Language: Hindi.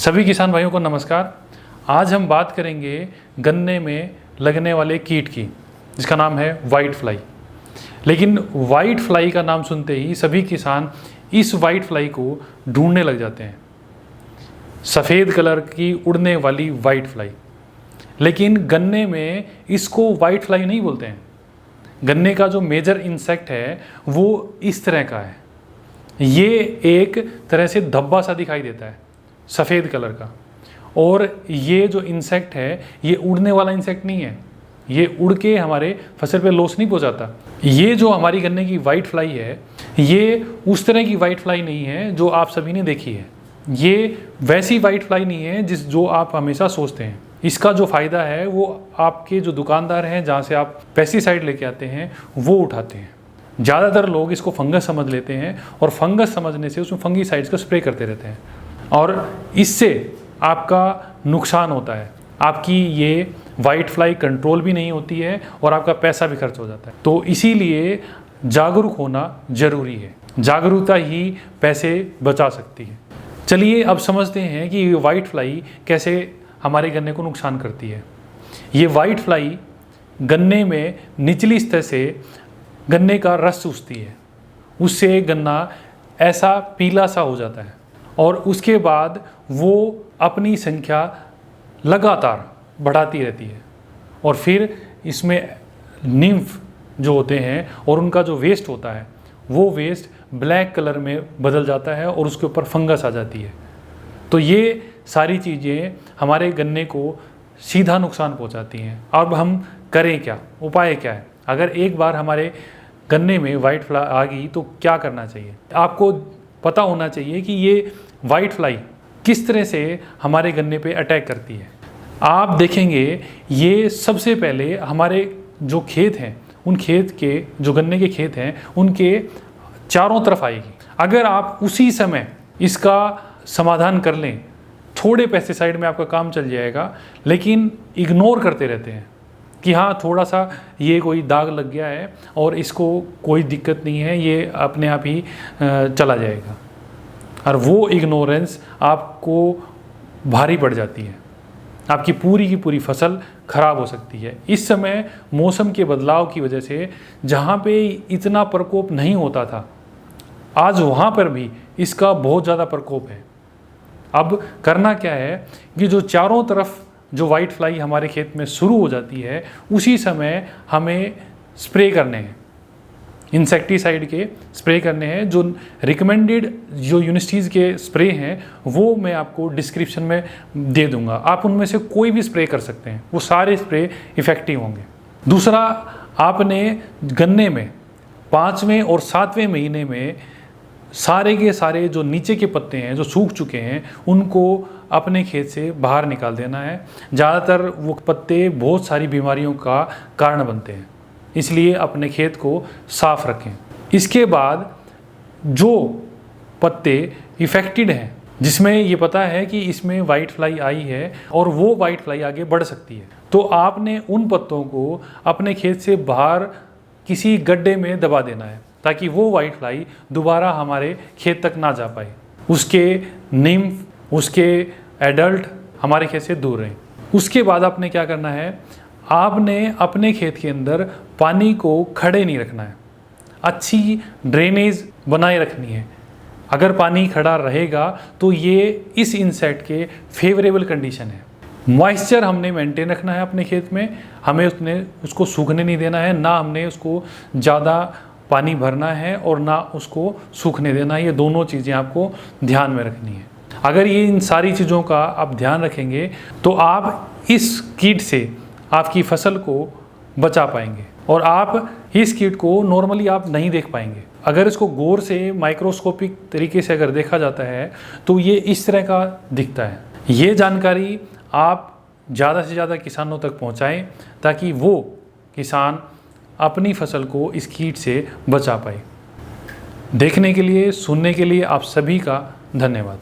सभी किसान भाइयों को नमस्कार। आज हम बात करेंगे गन्ने में लगने वाले कीट की, जिसका नाम है वाइट फ्लाई। लेकिन वाइट फ्लाई का नाम सुनते ही सभी किसान इस वाइट फ्लाई को ढूंढने लग जाते हैं, सफ़ेद कलर की उड़ने वाली वाइट फ्लाई। लेकिन गन्ने में इसको वाइट फ्लाई नहीं बोलते हैं। गन्ने का जो मेजर इंसेक्ट है वो इस तरह का है। ये एक तरह से धब्बा सा दिखाई देता है, सफ़ेद कलर का। और ये जो इंसेक्ट है ये उड़ने वाला इंसेक्ट नहीं है, ये उड़ के हमारे फसल पे लॉस नहीं पहुंचाता। ये जो हमारी गन्ने की वाइट फ्लाई है ये उस तरह की वाइट फ्लाई नहीं है जो आप सभी ने देखी है। ये वैसी वाइट फ्लाई नहीं है जो आप हमेशा सोचते हैं। इसका जो फ़ायदा है वो आपके जो दुकानदार हैं जहाँ से आप पेस्टिसाइड लेके आते हैं वो उठाते हैं। ज़्यादातर लोग इसको फंगस समझ लेते हैं और फंगस समझने से उसमें फंगीसाइड्स का स्प्रे करते रहते हैं और इससे आपका नुकसान होता है। आपकी ये वाइट फ्लाई कंट्रोल भी नहीं होती है और आपका पैसा भी खर्च हो जाता है। तो इसीलिए जागरूक होना ज़रूरी है। जागरूकता ही पैसे बचा सकती है। चलिए अब समझते हैं कि ये वाइट फ्लाई कैसे हमारे गन्ने को नुकसान करती है। ये वाइट फ्लाई गन्ने में निचली सतह से गन्ने का रस चूसती है, उससे गन्ना ऐसा पीला सा हो जाता है और उसके बाद वो अपनी संख्या लगातार बढ़ाती रहती है और फिर इसमें निम्फ जो होते हैं और उनका जो वेस्ट होता है वो वेस्ट ब्लैक कलर में बदल जाता है और उसके ऊपर फंगस आ जाती है। तो ये सारी चीज़ें हमारे गन्ने को सीधा नुकसान पहुंचाती हैं। अब हम करें क्या, उपाय क्या है? अगर एक बार हमारे गन्ने में वाइट फ्लाई आ गई तो क्या करना चाहिए? आपको पता होना चाहिए कि ये वाइट फ्लाई किस तरह से हमारे गन्ने पे अटैक करती है। आप देखेंगे ये सबसे पहले हमारे जो खेत हैं, उन खेत के जो गन्ने के खेत हैं उनके चारों तरफ आएगी। अगर आप उसी समय इसका समाधान कर लें, थोड़े पेस्टिसाइड में आपका काम चल जाएगा। लेकिन इग्नोर करते रहते हैं कि हाँ थोड़ा सा ये कोई दाग लग गया है और इसको कोई दिक्कत नहीं है, ये अपने आप ही चला जाएगा। और वो इग्नोरेंस आपको भारी पड़ जाती है, आपकी पूरी की पूरी फसल खराब हो सकती है। इस समय मौसम के बदलाव की वजह से जहाँ पे इतना प्रकोप नहीं होता था, आज वहाँ पर भी इसका बहुत ज़्यादा प्रकोप है। अब करना क्या है कि जो चारों तरफ जो वाइट फ्लाई हमारे खेत में शुरू हो जाती है उसी समय हमें स्प्रे करने हैं, इंसेक्टिसाइड के स्प्रे करने हैं। जो रिकमेंडेड जो यूनिवर्सिटीज़ के स्प्रे हैं वो मैं आपको डिस्क्रिप्शन में दे दूंगा। आप उनमें से कोई भी स्प्रे कर सकते हैं, वो सारे स्प्रे इफ़ेक्टिव होंगे। दूसरा, आपने गन्ने में 5वें और 7वें महीने में सारे के सारे जो नीचे के पत्ते हैं जो सूख चुके हैं उनको अपने खेत से बाहर निकाल देना है। ज़्यादातर वो पत्ते बहुत सारी बीमारियों का कारण बनते हैं, इसलिए अपने खेत को साफ रखें। इसके बाद जो पत्ते इफ़ेक्टेड हैं, जिसमें ये पता है कि इसमें वाइट फ्लाई आई है और वो वाइट फ्लाई आगे बढ़ सकती है, तो आपने उन पत्तों को अपने खेत से बाहर किसी गड्ढे में दबा देना है ताकि वो वाइट फ्लाई दोबारा हमारे खेत तक ना जा पाए। उसके निम्फ, उसके एडल्ट हमारे खेत से दूर रहें। उसके बाद आपने क्या करना है, आपने अपने खेत के अंदर पानी को खड़े नहीं रखना है, अच्छी ड्रेनेज बनाए रखनी है। अगर पानी खड़ा रहेगा तो ये इस इंसेक्ट के फेवरेबल कंडीशन है। मॉइस्चर हमने मेंटेन रखना है अपने खेत में, हमें उसको सूखने नहीं देना है, ना हमने उसको ज़्यादा पानी भरना है और ना उसको सूखने देना है। ये दोनों चीज़ें आपको ध्यान में रखनी है। अगर ये इन सारी चीज़ों का आप ध्यान रखेंगे तो आप इस कीट से आपकी फसल को बचा पाएंगे और आप इस कीट को नॉर्मली आप नहीं देख पाएंगे। अगर इसको गौर से माइक्रोस्कोपिक तरीके से अगर देखा जाता है तो ये इस तरह का दिखता है। ये जानकारी आप ज़्यादा से ज़्यादा किसानों तक पहुँचाएँ ताकि वो किसान अपनी फसल को इस कीट से बचा पाए। देखने के लिए, सुनने के लिए आप सभी का धन्यवाद।